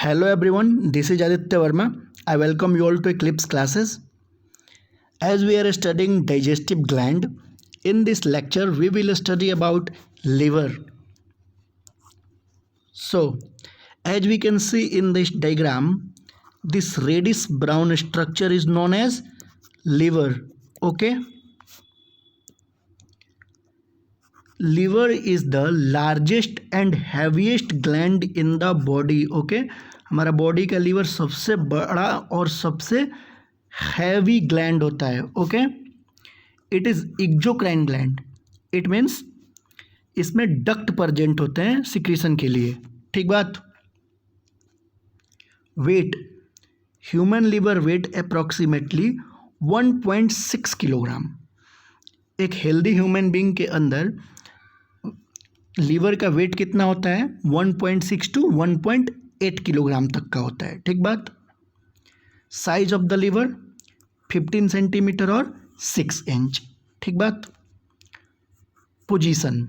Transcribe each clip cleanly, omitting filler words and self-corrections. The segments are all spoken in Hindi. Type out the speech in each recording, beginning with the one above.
Hello everyone, this is Aditya Verma. I welcome you all to Eclipse classes. As we are studying digestive gland, in this lecture we will study about liver. So, as we can see in this diagram, this reddish brown structure is known as liver. Okay. Liver is the largest and heaviest gland in the body. Okay हमारा बॉडी का लीवर सबसे बड़ा और सबसे हैवी ग्लैंड होता है. Okay it is exocrine gland. It means इसमें डक्ट प्रेजेंट होते हैं सिक्रीशन के लिए. ठीक बात. Weight, human liver weight approximately 1.6 kilogram. एक हेल्दी ह्यूमन बीइंग के अंदर लीवर का वेट कितना होता है? 1.6 टू 1.8 किलोग्राम तक का होता है. ठीक बात. Size of the liver 15 centimetre और 6 इंच. ठीक बात. Position,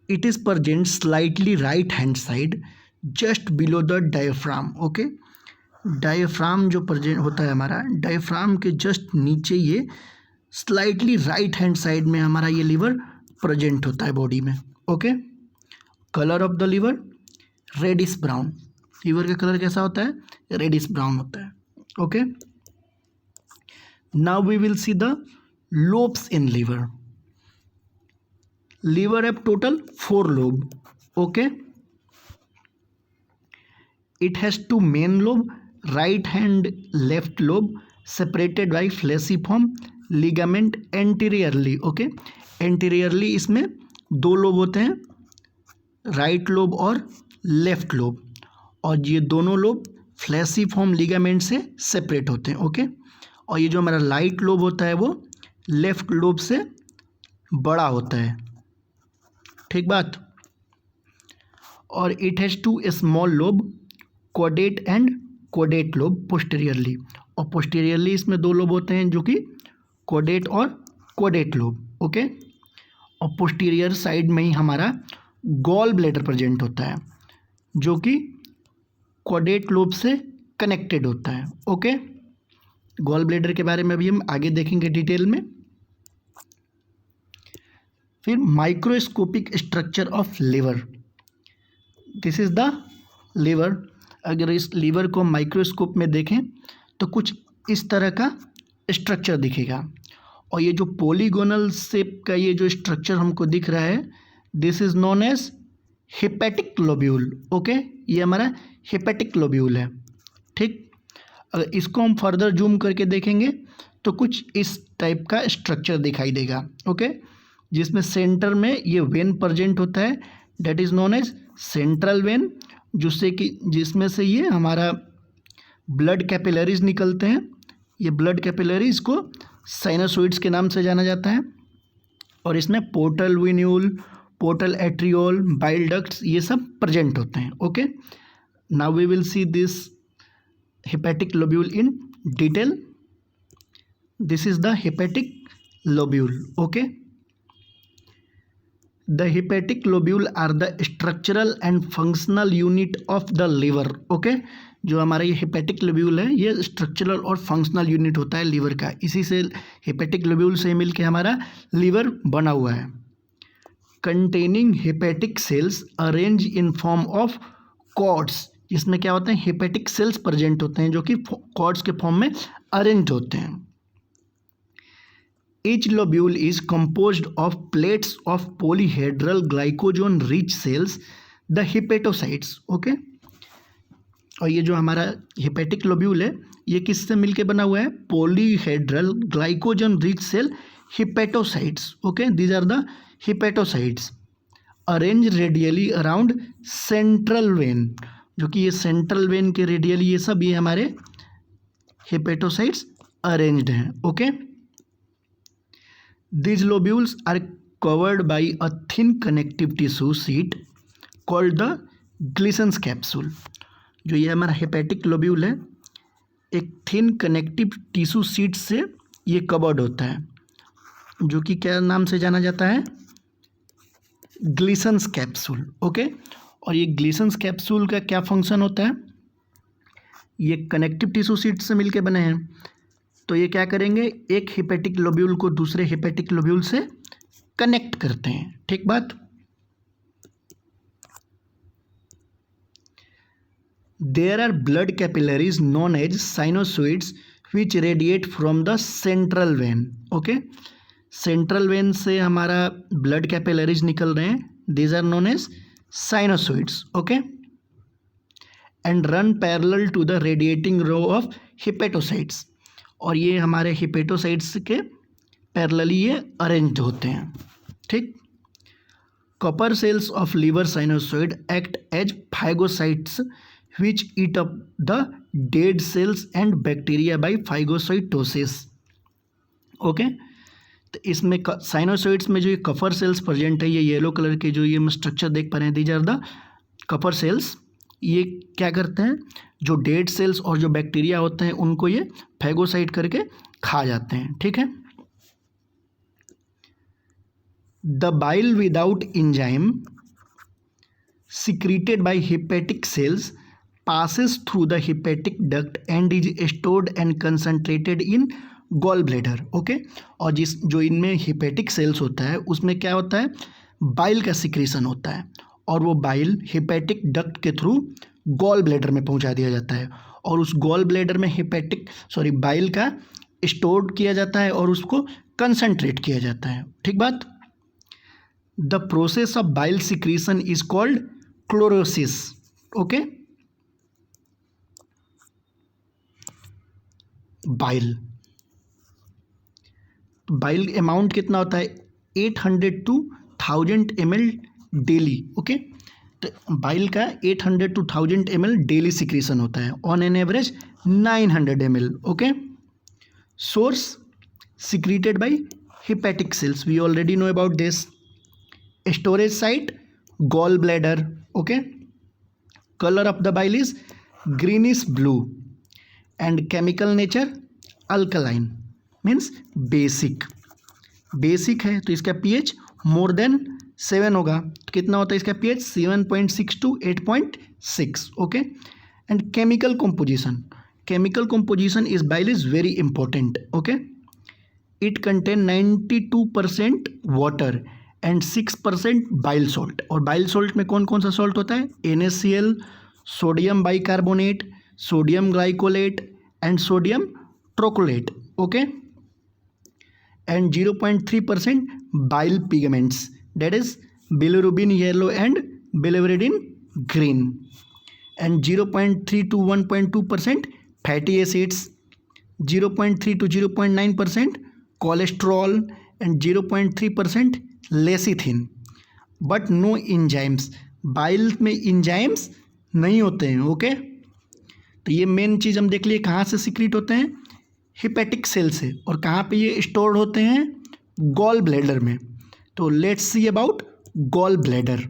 it is present slightly right hand side just below the diaphragm. Okay diaphragm जो प्रेजेंट होता है हमारा, डायफ्राम के जस्ट नीचे ये स्लाइटली राइट हैंड साइड में हमारा ये लिवर प्रेजेंट होता है बॉडी में. Okay colour of the liver reddish brown. Liver का कलर कैसा होता है? रेडिश ब्राउन होता है. Okay now we will see the lobes in liver. Liver have total 4 lobe. Okay it has 2 main lobe, right hand left lobe separated by falciform ligament anteriorly. Okay anteriorly इसमें 2 लोब होते हैं, राइट लोब और लेफ्ट लोब, और ये दोनों लोब फ्लेसिफॉर्म लिगामेंट से सेपरेट होते हैं. ओके और ये जो हमारा राइट लोब होता है वो लेफ्ट लोब से बड़ा होता है. ठीक बात. और it has 2 small lobe, quadrate and quadrate lobe posteriorly. और पोस्टीरियरली इसमें 2 लोब होते हैं जो कि क्वाड्रेट और क्वाड्रेट लोब. ओके और पोस्टीरियर साइड में ही हमारा गॉल ब्लैडर प्रेजेंट होता है जो कि क्वाड्रेट लोब से कनेक्टेड होता है. ओके गॉल ब्लैडर के बारे में भी हम आगे देखेंगे डिटेल में. फिर microscopic structure of liver. This is the liver. अगर इस लिवर को माइक्रोस्कोप में देखें तो कुछ इस तरह का स्ट्रक्चर दिखेगा. और ये जो पॉलीगोनल शेप का ये जो स्ट्रक्चर हमको दिख रहा है, this is known as hepatic lobule. Okay ये हमारा हेपेटिक लोब्यूल है. ठीक अगर इसको हम फर्दर जूम करके देखेंगे तो कुछ इस टाइप का स्ट्रक्चर दिखाई देगा. ओके जिसमें सेंटर में ये वेन प्रेजेंट होता है, that is known as central vein, जिसमें से ये हमारा ब्लड कैपिलरीज निकलते हैं. ये ब्लड कैपिलरीज को साइनोसॉइड्स के नाम से जाना जाता है. और इसमें portal venule, portal arteriole, bile ducts ये सब प्रेजेंट होते हैं. Okay now we will see this hepatic lobule in detail. This is the hepatic lobule. Okay the hepatic lobule are the structural and functional unit of the liver. Okay जो हमारा ये हेपेटिक लोब्यूल है ये स्ट्रक्चरल और फंक्शनल यूनिट होता है लिवर का. इसी से हेपेटिक लोब्यूल से मिलके हमारा लिवर बना हुआ है. Containing hepatic cells arrange in form of cords. इसमें क्या होते हैं? हेपेटिक सेल्स प्रेजेंट होते हैं जो कि कॉर्ड्स के फॉर्म में अरेंज होते हैं. Each lobule is composed of plates of polyhedral glycogen rich cells, the hepatocytes. Okay और ये जो हमारा हेपेटिक लोब्यूल है ये किससे मिलके बना हुआ है? Polyhedral glycogen rich cell hepatocytes. Okay these are the hepatocytes arrange radially around central vein, जो कि ये सेंट्रल वेन के रेडियली ये सब ये हमारे हिपेटोसाइट्स अरेंज्ड हैं. Okay These lobules are covered by a thin connective tissue sheet called the Gleason's capsule. जो ये हमारा हेपेटिक लोब्यूल है एक थिन कनेक्टिव टिश्यू शीट से ये कवर्ड होता है जो कि क्या नाम से जाना जाता है? ग्लीसन्स कैप्सूल. ओके और ये ग्लीसन्स कैप्सूल का क्या फंक्शन होता है, ये कनेक्टिव टिश्यू सीट से मिलके बने हैं, तो ये क्या करेंगे, एक हेपेटिक लोब्यूल को दूसरे हेपेटिक लोब्यूल से कनेक्ट करते हैं। ठीक बात। There are blood capillaries known as sinusoids which radiate from the central vein. Okay, central vein से हमारा ब्लड कैपिलरीज निकल रहे हैं, these are known as sinusoids. Okay, and run parallel to the radiating row of hepatocytes, और ये हमारे हिपेटोसाइट्स के पैरेलली ये अरेंज होते हैं। ठीक। Kupffer cells of liver sinusoid act as phagocytes which eat up the dead cells and bacteria by phagocytosis. Okay, तो इसमें साइनोसॉइड्स में जो ये कफर सेल्स प्रेजेंट है, ये येलो कलर के जो ये स्ट्रक्चर देख पा रहे हैं, these are the Kupffer cells. ये क्या करते हैं, जो डेड सेल्स और जो बैक्टीरिया होते हैं उनको ये फैगोसाइट करके खा जाते हैं। ठीक है। The bile without enzyme secreted by hepatic cells passes through the hepatic duct and is stored and concentrated in gall bladder. Okay, और जो इनमें हिपेटिक सेल्स होता है उसमें क्या होता है, बाइल का सिक्रीशन होता है, और वो बाइल हिपेटिक डक्ट के थ्रू गॉल ब्लैडर में पहुंचा दिया जाता है, और उस गॉल ब्लैडर में बाइल का स्टोर किया जाता है और उसको कंसंट्रेट किया जाता है। ठीक बात। The process of bile secretion is called chlorosis. Okay, bile amount कितना होता है, 800 to 1000 ml डेली। ओके, तो बाइल का 800 to 1000 ml डेली सिक्रीशन होता है, on an average 900 ml। Okay, source secreted by hepatic cells, we already know about this. Storage site gall bladder. Okay, color of the bile is greenish blue and chemical nature alkaline, means basic है, तो इसका pH मोर देन 7 होगा, तो कितना होता है इसका pH 7.6 to 8.6। Okay, and chemical composition is bile is very important. Okay, it contain 92% water and 6% bile salt. और बाइल सॉल्ट में कौन कौन सा सॉल्ट होता है, NaCl, sodium bicarbonate, sodium glycolate and sodium taurocholate. Okay, and 0.3% bile pigments, that is bilirubin yellow and bilirubin green, and 0.3 to 1.2% fatty acids, 0.3 to 0.9% cholesterol and 0.3% lecithin, but no enzymes. Bile में इंजाइम्स नहीं होते हैं। ओके, तो ये मेन चीज़ हम देख लिए, कहाँ से सिक्रीट होते हैं, हिपेटिक सेल से, और कहाँ पे ये स्टोर होते हैं, गॉल ब्लैडर में। तो let's see about gall bladder.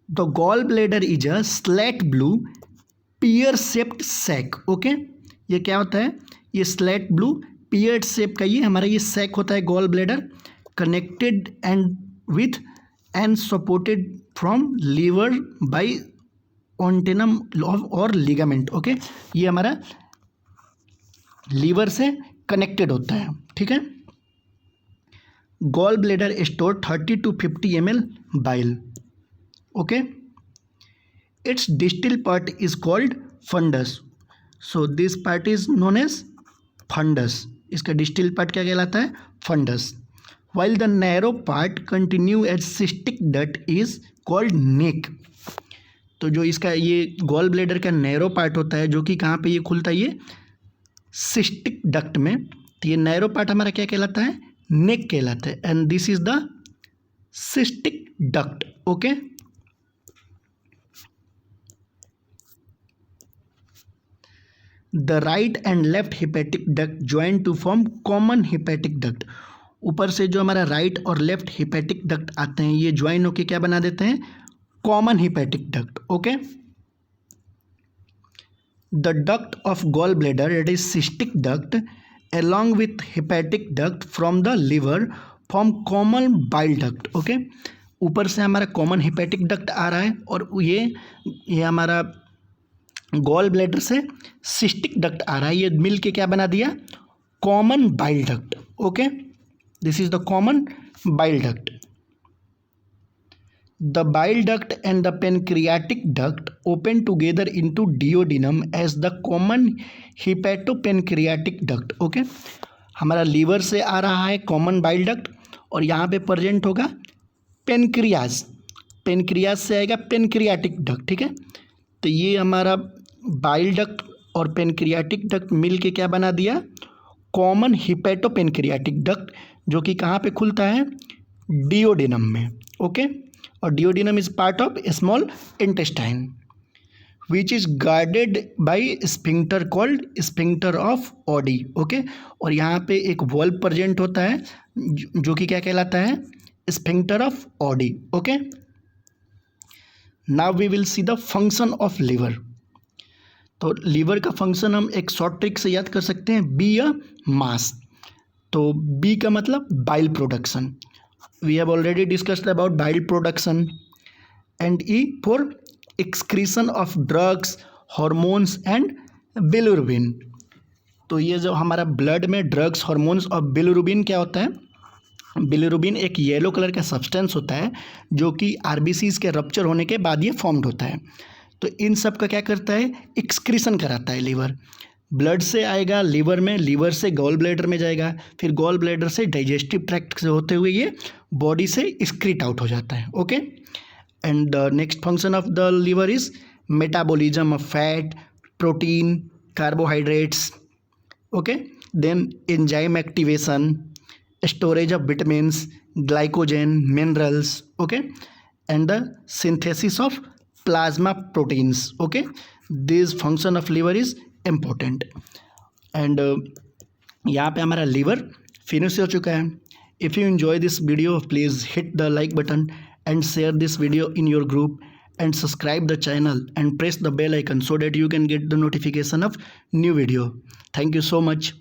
The gall bladder is a slate blue pear shaped sac. Okay, ये क्या होता है, ये स्लेट ब्लू पियर शेप का ये हमारा ये सैक होता है gall bladder, connected and with and supported from liver by omentum और लिगामेंट। ओके, ये हमारा लीवर से कनेक्टेड होता है। ठीक है। Gall bladder store 30 to 50 ml bile. Okay, its distal part is called fundus, so this part is known as fundus. इसका डिस्टिल पार्ट क्या कहलाता है, fundus. while the narrow part continue as cystic duct is called neck। तो जो इसका ये गॉल ब्लैडर का नैरो पार्ट होता है, जो कि कहाँ पे ये खुलता है, ये सिस्टिक डक्ट में, तो ये नैरो पार्ट हमारा क्या कहलाता है, नेक कहलाता है, and this is the cystic duct. Okay, the right and left hepatic duct join to form common hepatic duct. ऊपर से जो हमारा राइट और लेफ्ट हिपेटिक डक्ट आते हैं, ये ज्वाइन होके क्या बना देते हैं, common hepatic duct. Okay, the duct of gall bladder, it is cystic duct along with hepatic duct from the liver form common bile duct. Okay, ऊपर से हमारा कॉमन हिपैटिक डक्ट आ रहा है और ये हमारा गॉल ब्लैडर से सिस्टिक डक्ट आ रहा है। ये मिल के क्या बना दिया, common bile duct. Okay, this is the common bile duct. The bile duct and the pancreatic duct open together into duodenum as the common hepatopancreatic duct. Okay, हमारा लीवर से आ रहा है कॉमन बाइल डक्ट और यहाँ पे प्रेजेंट होगा पेनक्रियाज, पेनक्रियाज से आएगा पेनक्रियाटिक डक्ट। ठीक है, तो ये हमारा बाइल डक्ट और पेनक्रियाटिक डक्ट मिल के क्या बना दिया, कॉमन हिपैटोपेनक्रियाटिक डक्ट, जो कि कहाँ पे खुलता है, डिओडेनम में। ओके, और duodenum is part of small intestine which is guarded by sphincter called sphincter of Oddi. Okay, और यहाँ पे एक वॉल्व प्रेजेंट होता है जो कि क्या कहलाता है, sphincter of Oddi. Okay, now we will see the function of liver. तो लीवर का फंक्शन हम एक शॉर्ट ट्रिक से याद कर सकते हैं, बी अ मास। तो बी का मतलब bile production, we have already discussed about bile production, and E for excretion of drugs, hormones and bilirubin। तो ये जो हमारा ब्लड में ड्रग्स, हार्मोन्स और बिलिरुबिन क्या होता है, बिलिरुबिन एक येलो कलर का सब्सटेंस होता है जो कि आरबीसीज के रप्चर होने के बाद ये फॉर्म्ड होता है। तो इन सब का क्या करता है, एक्सक्रीशन कराता है लीवर। ब्लड से आएगा लीवर में, लीवर से गॉल ब्लैडर में जाएगा, फिर गॉल ब्लैडर से डाइजेस्टिव ट्रैक्ट से होते हुए ये बॉडी से एक्सक्रीट आउट हो जाता है। Okay, and the next function of the liver is metabolism of fat, protein, carbohydrates. Okay, then enzyme activation, storage of vitamins, glycogen, minerals. Okay, and the synthesis of plasma proteins. Okay, this function of liver is important. And यहाँ पे हमारा लीवर फिनिश हो चुका है। If you enjoy this video please hit the like button and share this video in your group and subscribe the channel and press the bell icon so that you can get the notification of new video. Thank you so much.